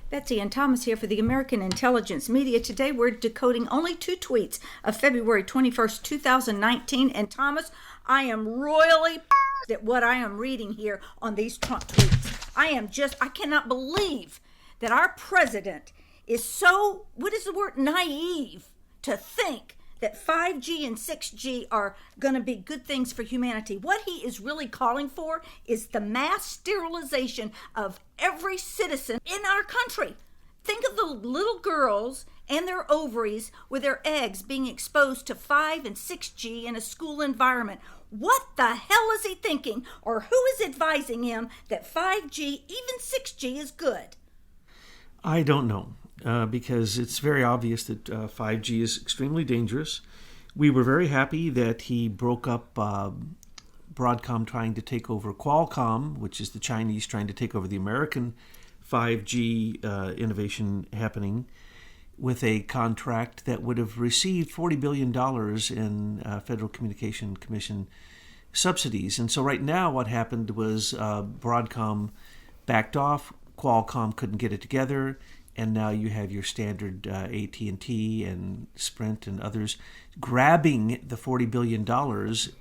Betsy and Thomas here for the American Intelligence Media. Today we're decoding only 2 tweets of February 21st, 2019. And Thomas, I am royally at what I am reading here on these Trump tweets. I cannot believe that our president is so, naive to think that 5G and 6G are going to be good things for humanity. What he is really calling for is the mass sterilization of every citizen in our country. Think of the little girls and their ovaries with their eggs being exposed to 5 and 6G in a school environment. What the hell is he thinking? Or who is advising him that 5G, even 6G, is good? I don't know. Because it's very obvious that 5G is extremely dangerous. We were very happy that he broke up Broadcom trying to take over Qualcomm, which is the Chinese trying to take over the American 5G innovation happening, with a contract that would have received $40 billion in Federal Communication Commission subsidies. And so right now what happened was Broadcom backed off, Qualcomm couldn't get it together, and now you have your standard AT&T and Sprint and others grabbing the $40 billion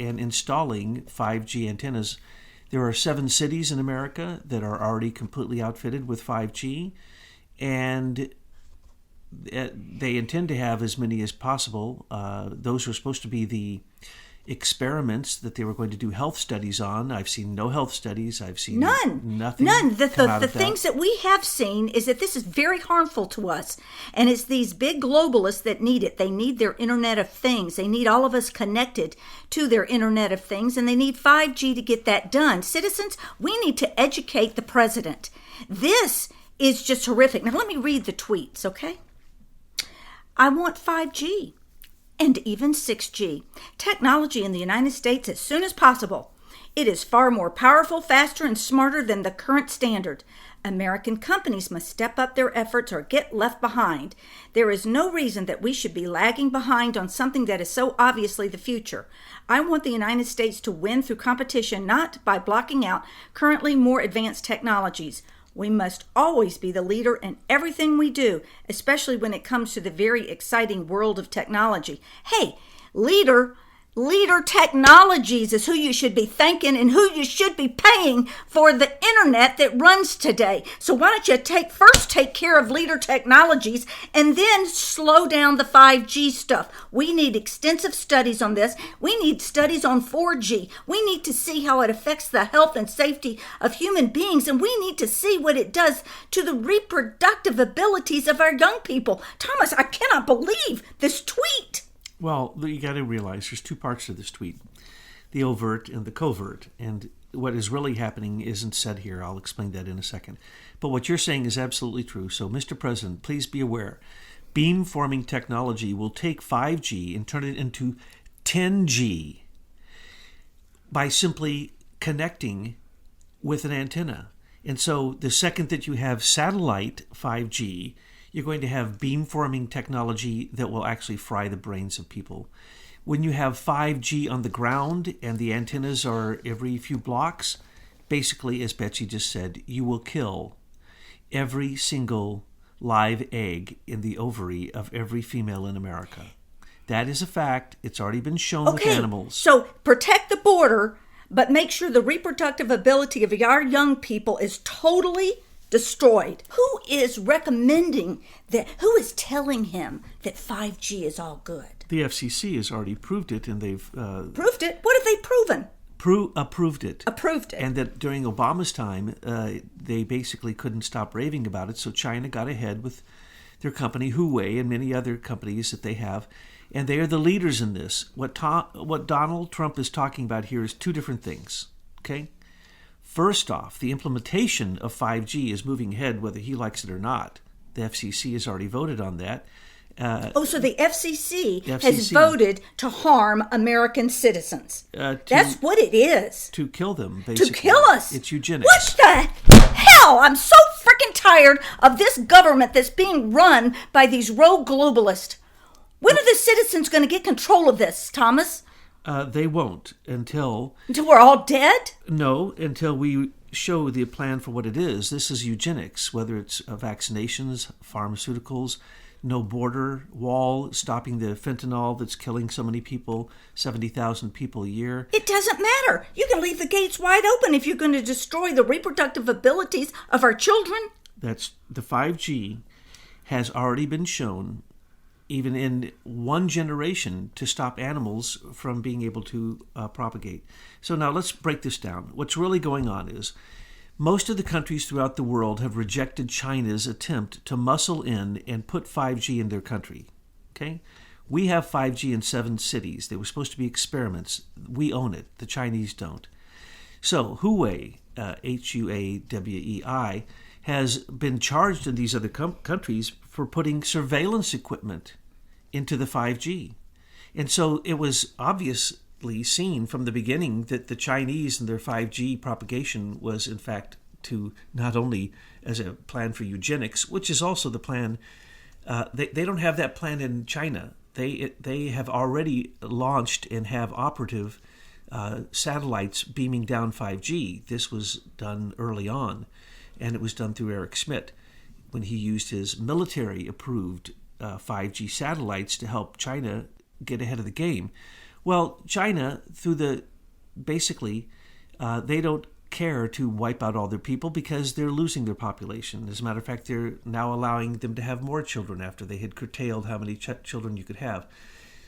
and installing 5G antennas. There are 7 cities in America that are already completely outfitted with 5G, and they intend to have as many as possible. Those are supposed to be the experiments that they were going to do health studies on. I've seen no health studies. I've seen nothing. The things that we have seen is that this is very harmful to us. And it's these big globalists that need it. They need their Internet of Things. They need all of us connected to their Internet of Things. And they need 5G to get that done. Citizens, we need to educate the president. This is just horrific. Now, let me read the tweets, okay? I want 5G. And even 6G. Technology in the United States as soon as possible. It is far more powerful, faster, and smarter than the current standard. American companies must step up their efforts or get left behind. There is no reason that we should be lagging behind on something that is so obviously the future. I want the United States to win through competition, not by blocking out currently more advanced technologies. We must always be the leader in everything we do, especially when it comes to the very exciting world of technology. Hey, Leader Technologies is who you should be thanking and who you should be paying for the internet that runs today. So why don't you first take care of Leader Technologies and then slow down the 5G stuff. We need extensive studies on this. We need studies on 4G. We need to see how it affects the health and safety of human beings, and we need to see what it does to the reproductive abilities of our young people. Thomas, I cannot believe this tweet. Well, you got to realize there's 2 parts to this tweet, the overt and the covert. And what is really happening isn't said here. I'll explain that in a second. But what you're saying is absolutely true. So, Mr. President, please be aware. Beamforming technology will take 5G and turn it into 10G by simply connecting with an antenna. And so the second that you have satellite 5G, you're going to have beamforming technology that will actually fry the brains of people. When you have 5G on the ground and the antennas are every few blocks, basically, as Betsy just said, you will kill every single live egg in the ovary of every female in America. That is a fact. It's already been shown with animals. So protect the border, but make sure the reproductive ability of our young people is totally destroyed. Who is recommending that? Who is telling him that 5G is all good? The FCC has already proved it, and they've proved it. What have they proven? Approved it. Approved it. And that during Obama's time, they basically couldn't stop raving about it. So China got ahead with their company Huawei and many other companies that they have, and they are the leaders in this. What Donald Trump is talking about here is 2 different things. Okay. First off, the implementation of 5G is moving ahead whether he likes it or not. The FCC has already voted on that. So the FCC has voted to harm American citizens. That's what it is. To kill them, basically. To kill us. It's eugenics. What the hell? I'm so freaking tired of this government that's being run by these rogue globalists. When are the citizens going to get control of this, Thomas? They won't until we're all dead? No, until we show the plan for what it is. This is eugenics, whether it's vaccinations, pharmaceuticals, no border wall, stopping the fentanyl that's killing so many people, 70,000 people a year. It doesn't matter. You can leave the gates wide open if you're going to destroy the reproductive abilities of our children. That's the 5G has already been shown, even in one generation, to stop animals from being able to propagate. So now let's break this down. What's really going on is most of the countries throughout the world have rejected China's attempt to muscle in and put 5G in their country. Okay? We have 5G in 7 cities. They were supposed to be experiments. We own it. The Chinese don't. So Huawei, Huawei, has been charged in these other countries for putting surveillance equipment into the 5G. And so it was obviously seen from the beginning that the Chinese and their 5G propagation was, in fact, to not only as a plan for eugenics, which is also the plan. They don't have that plan in China. They have already launched and have operative satellites beaming down 5G. This was done early on, and it was done through Eric Schmidt when he used his military-approved 5G satellites to help China get ahead of the game. Well, China, basically, they don't care to wipe out all their people because they're losing their population. As a matter of fact, they're now allowing them to have more children after they had curtailed how many children you could have.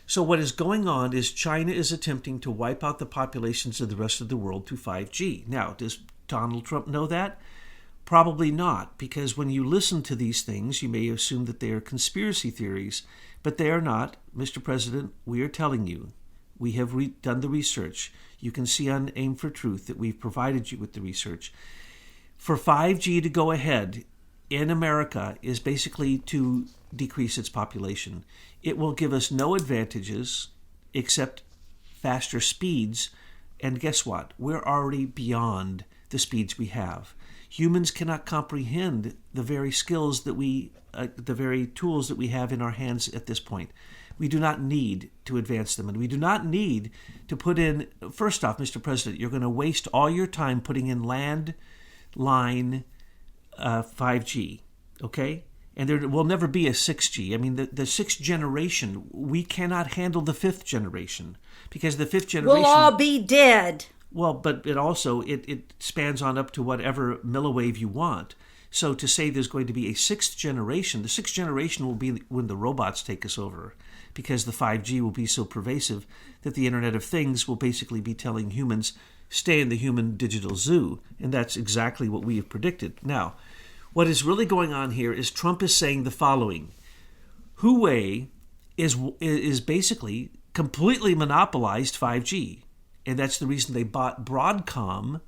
So what is going on is China is attempting to wipe out the populations of the rest of the world through 5G. Now, does Donald Trump know that? Probably not, because when you listen to these things, you may assume that they are conspiracy theories, but they are not. Mr. President, we are telling you, we have done the research. You can see on Aim for Truth that we've provided you with the research. For 5G to go ahead in America is basically to decrease its population. It will give us no advantages except faster speeds. And guess what? We're already beyond the speeds we have. Humans cannot comprehend the very skills that the very tools that we have in our hands at this point. We do not need to advance them, and we do not need to put in. First off, Mr. President, you're going to waste all your time putting in landline 5G, okay? And there will never be a 6G. I mean, the sixth generation, we cannot handle the fifth generation because the fifth generation... We'll all be dead. Well, but it spans on up to whatever milliwave you want. So to say there's going to be a sixth generation, the sixth generation will be when the robots take us over, because the 5G will be so pervasive that the Internet of Things will basically be telling humans, stay in the human digital zoo. And that's exactly what we have predicted. Now, what is really going on here is Trump is saying the following. Huawei is basically completely monopolized 5G. And that's the reason they bought Broadcom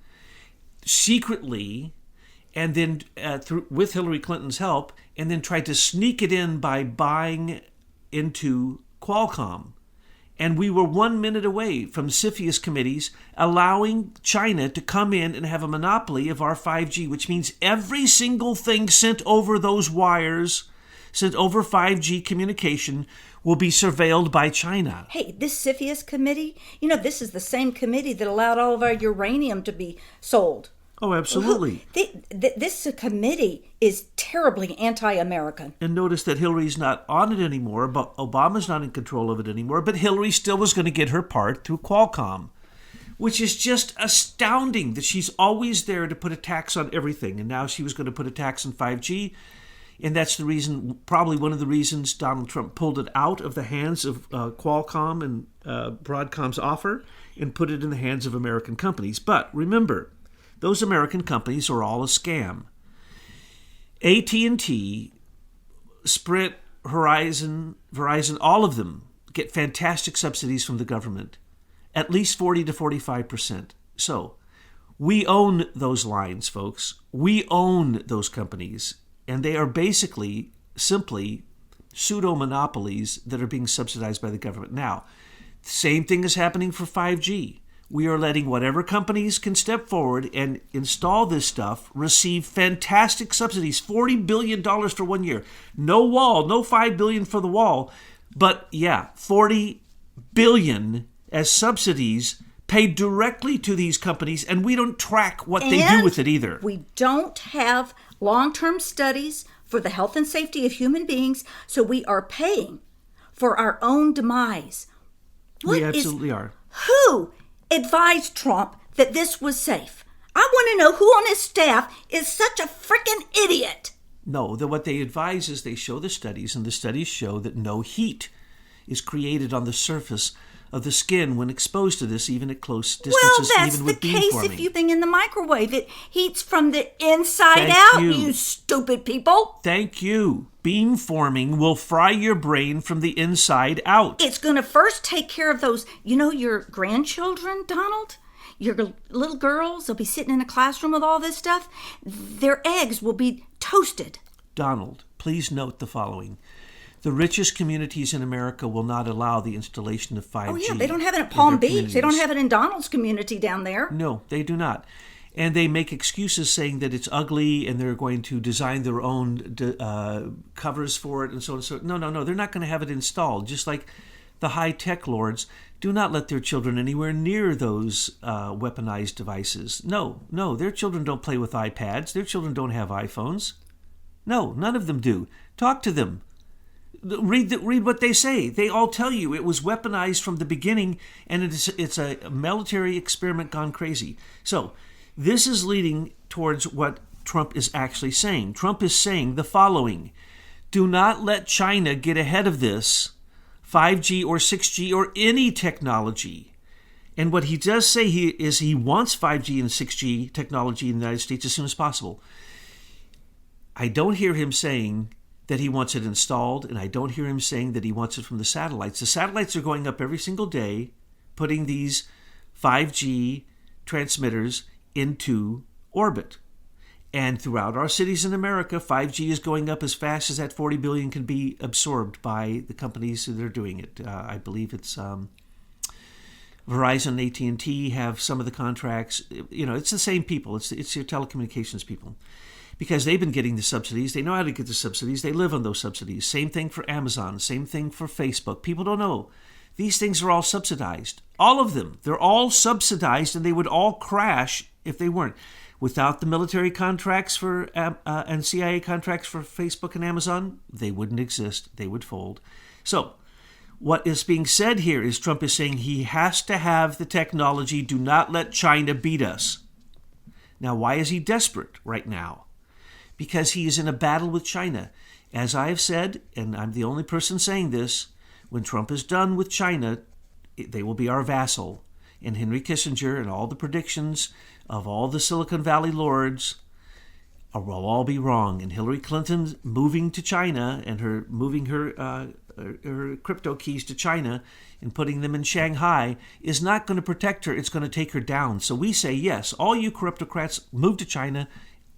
secretly, and then with Hillary Clinton's help, and then tried to sneak it in by buying into Qualcomm. And we were 1 minute away from CFIUS committees allowing China to come in and have a monopoly of our 5G, which means every single thing sent over those wires, sent over 5G communication, will be surveilled by China. Hey, this CFIUS committee, this is the same committee that allowed all of our uranium to be sold. Oh, absolutely. This committee is terribly anti-American. And notice that Hillary's not on it anymore, but Obama's not in control of it anymore, but Hillary still was going to get her part through Qualcomm, which is just astounding that she's always there to put a tax on everything, and now she was going to put a tax on 5G. And that's the reason, probably one of the reasons Donald Trump pulled it out of the hands of Qualcomm and Broadcom's offer and put it in the hands of American companies. But remember, those American companies are all a scam. AT&T, Sprint, Verizon, all of them get fantastic subsidies from the government, at least 40 to 45%. So we own those lines, folks. We own those companies. And they are basically simply pseudo-monopolies that are being subsidized by the government. Now, the same thing is happening for 5G. We are letting whatever companies can step forward and install this stuff receive fantastic subsidies, $40 billion for 1 year. No wall, no $5 billion for the wall, but yeah, $40 billion as subsidies paid directly to these companies, and we don't track what they do with it either. We don't have long-term studies for the health and safety of human beings, so we are paying for our own demise. We absolutely are. Who advised Trump that this was safe? I want to know who on his staff is such a freaking idiot. No, what they advise is they show the studies, and the studies show that no heat is created on the surface of the skin when exposed to this, even at close distances, even with beamforming. Well, that's the case if you think in the microwave. It heats from the inside out, you stupid people. Thank you. Beamforming will fry your brain from the inside out. It's going to first take care of those, your grandchildren, Donald? Your little girls, they'll be sitting in a classroom with all this stuff. Their eggs will be toasted. Donald, please note the following. The richest communities in America will not allow the installation of 5G. Oh, yeah, they don't have it at Palm Beach. They don't have it in Donald's community down there. No, they do not. And they make excuses saying that it's ugly and they're going to design their own covers for it and so on and so on. No. They're not going to have it installed. Just like the high-tech lords do not let their children anywhere near those weaponized devices. No, their children don't play with iPads. Their children don't have iPhones. No, none of them do. Talk to them. Read what they say. They all tell you it was weaponized from the beginning, and it's a military experiment gone crazy. So this is leading towards what Trump is actually saying. Trump is saying the following: do not let China get ahead of this 5G or 6G or any technology. And what he does say is he wants 5G and 6G technology in the United States as soon as possible. I don't hear him saying that he wants it installed, and I don't hear him saying that he wants it from the satellites. The satellites are going up every single day, putting these 5G transmitters into orbit. And throughout our cities in America, 5G is going up as fast as that 40 billion can be absorbed by the companies that are doing it. I believe it's Verizon and AT&T have some of the contracts. It's the same people. It's your telecommunications people. Because they've been getting the subsidies. They know how to get the subsidies. They live on those subsidies. Same thing for Amazon. Same thing for Facebook. People don't know. These things are all subsidized. All of them. They're all subsidized, and they would all crash if they weren't. Without the military contracts for and CIA contracts for Facebook and Amazon, they wouldn't exist. They would fold. So what is being said here is Trump is saying he has to have the technology. Do not let China beat us. Now, why is he desperate right now? Because he is in a battle with China. As I have said, and I'm the only person saying this, when Trump is done with China, they will be our vassal. And Henry Kissinger and all the predictions of all the Silicon Valley lords will all be wrong. And Hillary Clinton moving to China and her moving her crypto keys to China and putting them in Shanghai is not going to protect her. It's going to take her down. So we say, yes, all you corruptocrats move to China.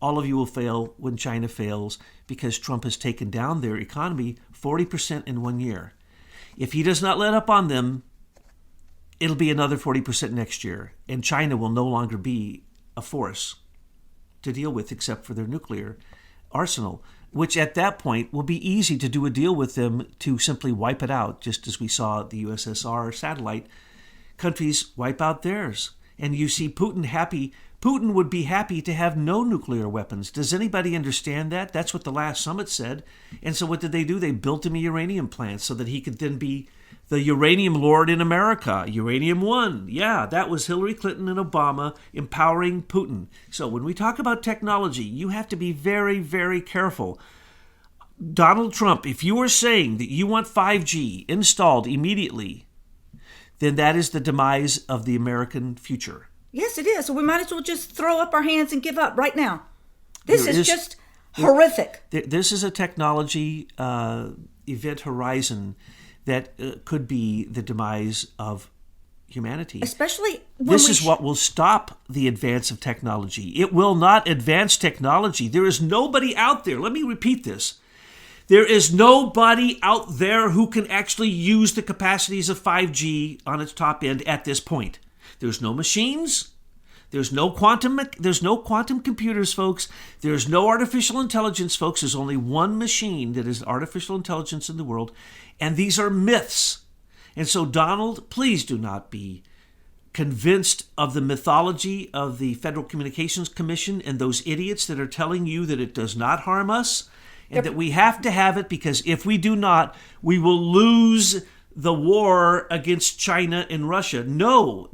All of you will fail when China fails because Trump has taken down their economy 40% in 1 year. If he does not let up on them, it'll be another 40% next year, and China will no longer be a force to deal with except for their nuclear arsenal, which at that point will be easy to do a deal with them to simply wipe it out, just as we saw the USSR satellite countries wipe out theirs. And you see Putin happy. Putin would be happy to have no nuclear weapons. Does anybody understand that? That's what the last summit said. And so what did they do? They built him a uranium plant so that he could then be the uranium lord in America. Uranium One. Yeah, that was Hillary Clinton and Obama empowering Putin. So when we talk about technology, you have to be very, very careful. Donald Trump, if you are saying that you want 5G installed immediately, then that is the demise of the American future. Yes, it is. So we might as well just throw up our hands and give up right now. This is just horrific. This is a technology event horizon that could be the demise of humanity. Especially when this is what will stop the advance of technology. It will not advance technology. There is nobody out there. Let me repeat this. There is nobody out there who can actually use the capacities of 5G on its top end at this point. There's no machines. There's no quantum computers, folks. There's no artificial intelligence, folks. There's only one machine that is artificial intelligence in the world, and these are myths. And so, Donald, please do not be convinced of the mythology of the Federal Communications Commission and those idiots that are telling you that it does not harm us and that we have to have it because if we do not, we will lose the war against China and Russia. No.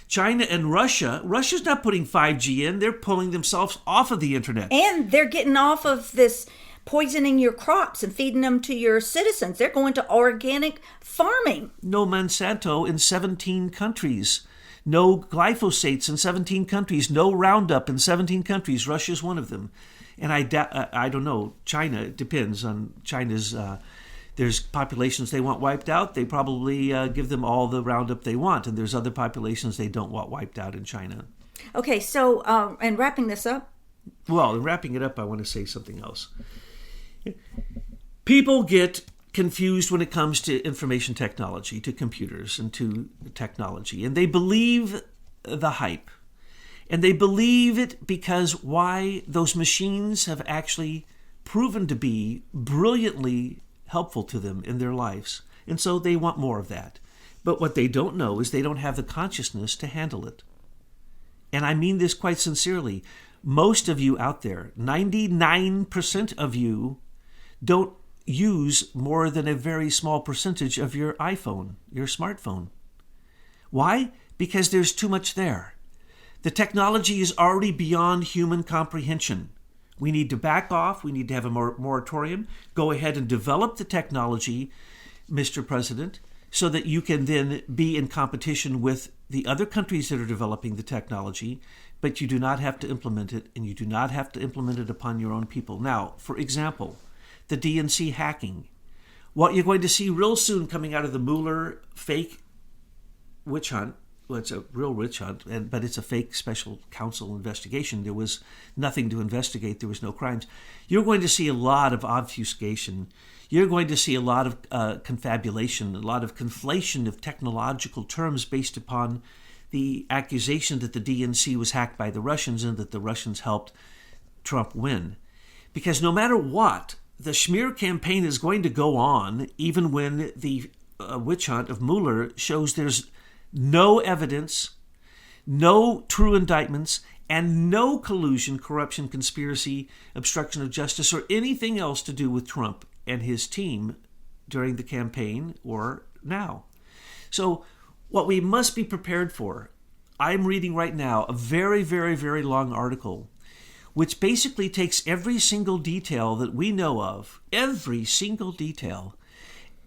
China and Russia's not putting 5G in. They're pulling themselves off of the internet. And they're getting off of this poisoning your crops and feeding them to your citizens. They're going to organic farming. No Monsanto in 17 countries. No glyphosates in 17 countries. No Roundup in 17 countries. Russia's one of them. And I don't know. China, it depends on China's... there's populations they want wiped out. They probably give them all the Roundup they want. And there's other populations they don't want wiped out in China. Okay, so, and wrapping this up? Well, in wrapping it up, I want to say something else. People get confused when it comes to information technology, to computers and to technology. And they believe the hype. And they believe it because why those machines have actually proven to be brilliantly helpful to them in their lives. And so they want more of that. But what they don't know is they don't have the consciousness to handle it. And I mean this quite sincerely. Most of you out there, 99% of you, don't use more than a very small percentage of your iPhone, your smartphone. Why? Because there's too much there. The technology is already beyond human comprehension. We need to back off. We need to have a moratorium. Go ahead and develop the technology, Mr. President, so that you can then be in competition with the other countries that are developing the technology, but you do not have to implement it, and you do not have to implement it upon your own people. Now, for example, the DNC hacking. What you're going to see real soon coming out of the Mueller fake witch hunt, well, it's a real witch hunt, but it's a fake special counsel investigation. There was nothing to investigate. There was no crimes. You're going to see a lot of obfuscation. You're going to see a lot of confabulation, a lot of conflation of technological terms based upon the accusation that the DNC was hacked by the Russians and that the Russians helped Trump win. Because no matter what, the smear campaign is going to go on even when the witch hunt of Mueller shows there's no evidence, no true indictments, and no collusion, corruption, conspiracy, obstruction of justice, or anything else to do with Trump and his team during the campaign or now. So what we must be prepared for, I'm reading right now a very, very, very long article which basically takes every single detail that we know of, every single detail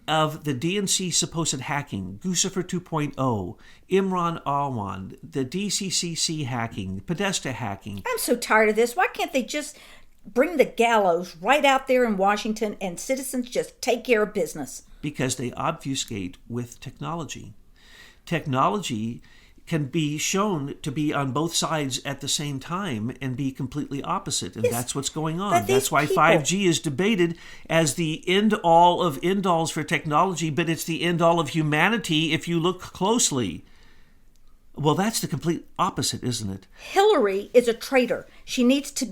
of the DNC supposed hacking, Guccifer 2.0, Imran Awan, the DCCC hacking, Podesta hacking. I'm so tired of this. Why can't they just bring the gallows right out there in Washington and citizens just take care of business? Because they obfuscate with technology. Technology can be shown to be on both sides at the same time and be completely opposite. And yes, that's what's going on. That's why 5G is debated as the end-all of end-alls for technology, but it's the end-all of humanity if you look closely. Well, that's the complete opposite, isn't it? Hillary is a traitor. She needs to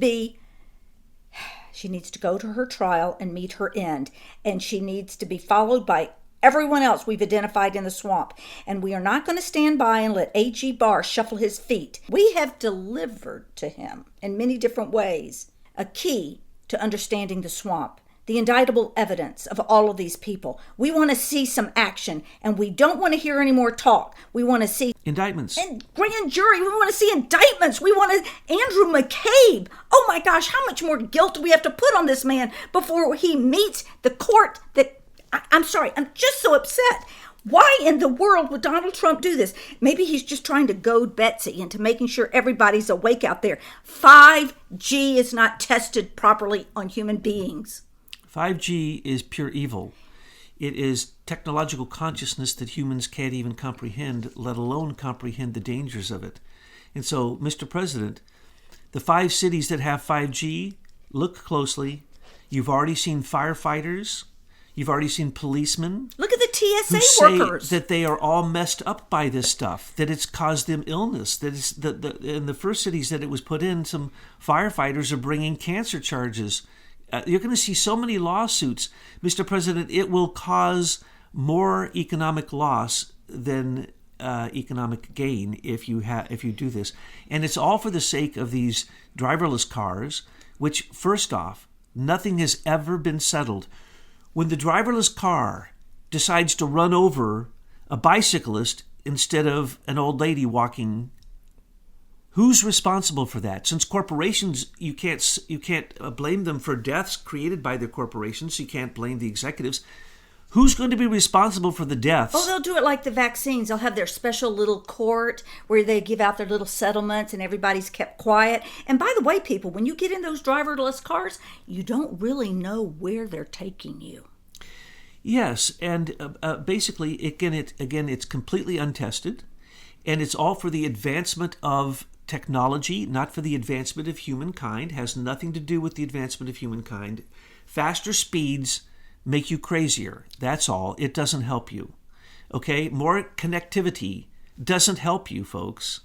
go to her trial and meet her end. And she needs to be followed by everyone else we've identified in the swamp. And we are not going to stand by and let A.G. Barr shuffle his feet. We have delivered to him in many different ways a key to understanding the swamp, the indictable evidence of all of these people. We want to see some action, and we don't want to hear any more talk. We want to see indictments and grand jury. We want to see indictments. We want Andrew McCabe. Oh my gosh, how much more guilt do we have to put on this man before he meets the court that... I'm sorry, I'm just so upset. Why in the world would Donald Trump do this? Maybe he's just trying to goad Betsy into making sure everybody's awake out there. 5G is not tested properly on human beings. 5G is pure evil. It is technological consciousness that humans can't even comprehend, let alone comprehend the dangers of it. And so, Mr. President, the 5 cities that have 5G, look closely. You've already seen firefighters. You've already seen policemen. Look at the TSA workers. Say that they are all messed up by this stuff, that it's caused them illness. That it's in the first cities that it was put in, some firefighters are bringing cancer charges. You're going to see so many lawsuits. Mr. President, it will cause more economic loss than economic gain if you do this. And it's all for the sake of these driverless cars, which, first off, nothing has ever been settled. When the driverless car decides to run over a bicyclist instead of an old lady walking, who's responsible for that? Since corporations, you can't blame them for deaths created by their corporations. You can't blame the executives. Who's going to be responsible for the deaths? Oh, they'll do it like the vaccines. They'll have their special little court where they give out their little settlements and everybody's kept quiet. And by the way, people, when you get in those driverless cars, you don't really know where they're taking you. Yes, and basically, again, it's completely untested, and it's all for the advancement of technology, not for the advancement of humankind. It has nothing to do with the advancement of humankind. Faster speeds make you crazier. That's all. It doesn't help you. Okay? More connectivity doesn't help you, folks.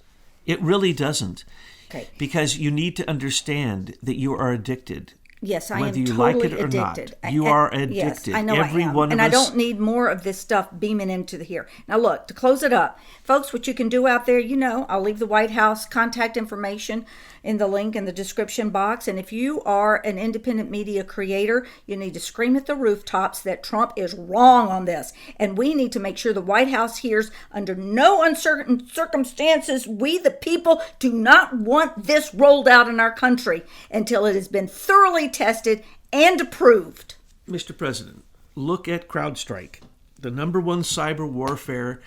It really doesn't. Okay. Because you need to understand that you are addicted. Yes, I am Whether you totally like it or addicted. not. You are addicted. Yes, I know Every I am. one of and us. I don't need more of this stuff beaming into here. Now look, to close it up, folks, what you can do out there, I'll leave the White House contact information in the link in the description box. And if you are an independent media creator, you need to scream at the rooftops that Trump is wrong on this. And we need to make sure the White House hears under no uncertain circumstances, we the people do not want this rolled out in our country until it has been thoroughly tested and approved. Mr. President, look at CrowdStrike, the number one cyber warfare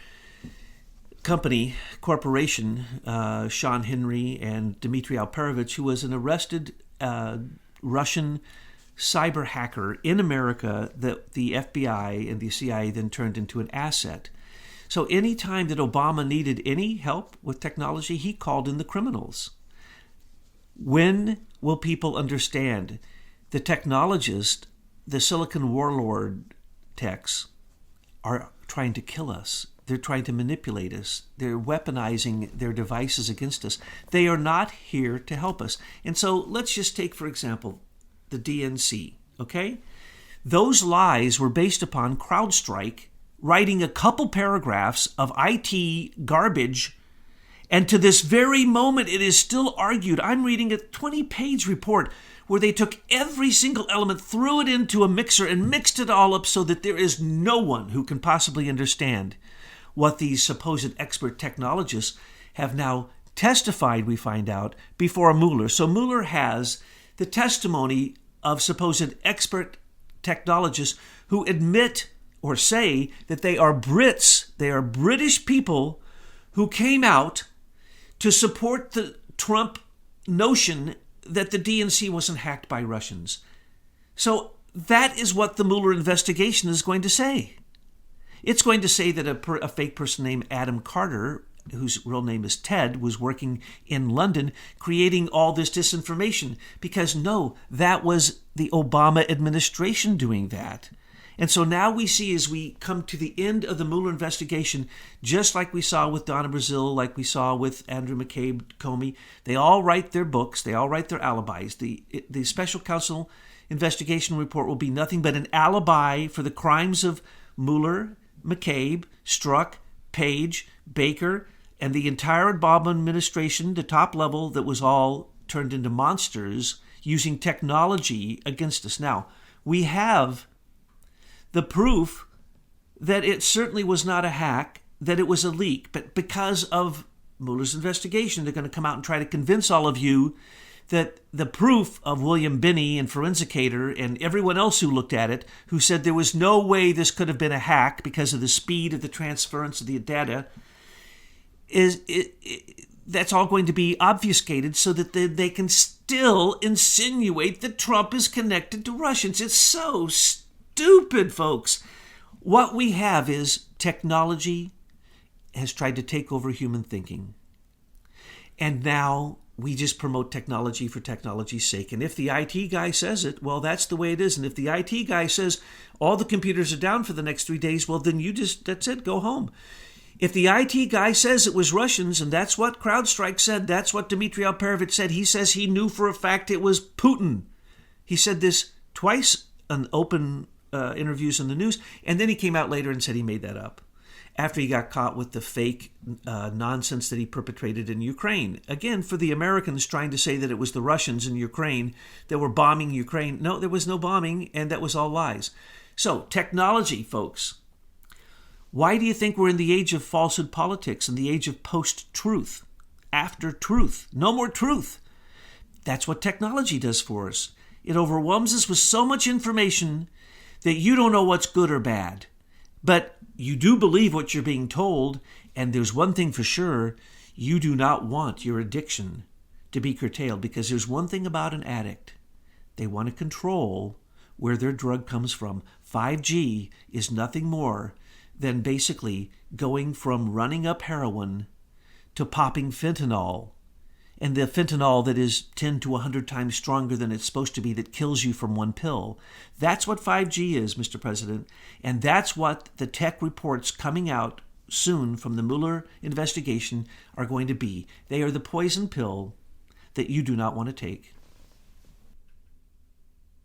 corporation, Sean Henry and Dmitry Alperovitch, who was an arrested Russian cyber hacker in America that the FBI and the CIA then turned into an asset. So any time that Obama needed any help with technology, he called in the criminals. When will people understand the technologists, the Silicon warlord techs, are trying to kill us? They're trying to manipulate us. They're weaponizing their devices against us. They are not here to help us. And so let's just take, for example, the DNC, okay? Those lies were based upon CrowdStrike writing a couple paragraphs of IT garbage, and to this very moment it is still argued. I'm reading a 20-page report where they took every single element, threw it into a mixer, and mixed it all up so that there is no one who can possibly understand what these supposed expert technologists have now testified, we find out, before Mueller. So Mueller has the testimony of supposed expert technologists who admit or say that they are Brits, they are British people who came out to support the Trump notion that the DNC wasn't hacked by Russians. So that is what the Mueller investigation is going to say. It's going to say that a fake person named Adam Carter, whose real name is Ted, was working in London creating all this disinformation. Because no, that was the Obama administration doing that. And so now we see, as we come to the end of the Mueller investigation, just like we saw with Donna Brazile, like we saw with Andrew McCabe, Comey, they all write their books, they all write their alibis. The special counsel investigation report will be nothing but an alibi for the crimes of Mueller, McCabe, Strzok, Page, Baker, and the entire Obama administration, the top level that was all turned into monsters using technology against us. Now, we have the proof that it certainly was not a hack, that it was a leak. But because of Mueller's investigation, they're going to come out and try to convince all of you that the proof of William Binney and Forensicator and everyone else who looked at it, who said there was no way this could have been a hack because of the speed of the transference of the data, that's all going to be obfuscated so that they can still insinuate that Trump is connected to Russians. It's so stupid, folks. What we have is technology has tried to take over human thinking. And now we just promote technology for technology's sake. And if the IT guy says it, well, that's the way it is. And if the IT guy says all the computers are down for the next 3 days, well, then that's it, go home. If the IT guy says it was Russians, and that's what CrowdStrike said, that's what Dmitry Alperovitch said, he says he knew for a fact it was Putin. He said this twice on open interviews in the news, and then he came out later and said he made that up. after he got caught with the fake nonsense that he perpetrated in Ukraine. Again, for the Americans trying to say that it was the Russians in Ukraine that were bombing Ukraine. No, there was no bombing, and that was all lies. So, technology, folks. Why do you think we're in the age of falsehood politics and the age of post-truth? After truth. No more truth. That's what technology does for us. It overwhelms us with so much information that you don't know what's good or bad. But you do believe what you're being told, and there's one thing for sure, you do not want your addiction to be curtailed, because there's one thing about an addict. They want to control where their drug comes from. 5G is nothing more than basically going from running up heroin to popping fentanyl, and the fentanyl that is 10 to 100 times stronger than it's supposed to be, that kills you from one pill. That's what 5G is, Mr. President, and that's what the tech reports coming out soon from the Mueller investigation are going to be. They are the poison pill that you do not want to take.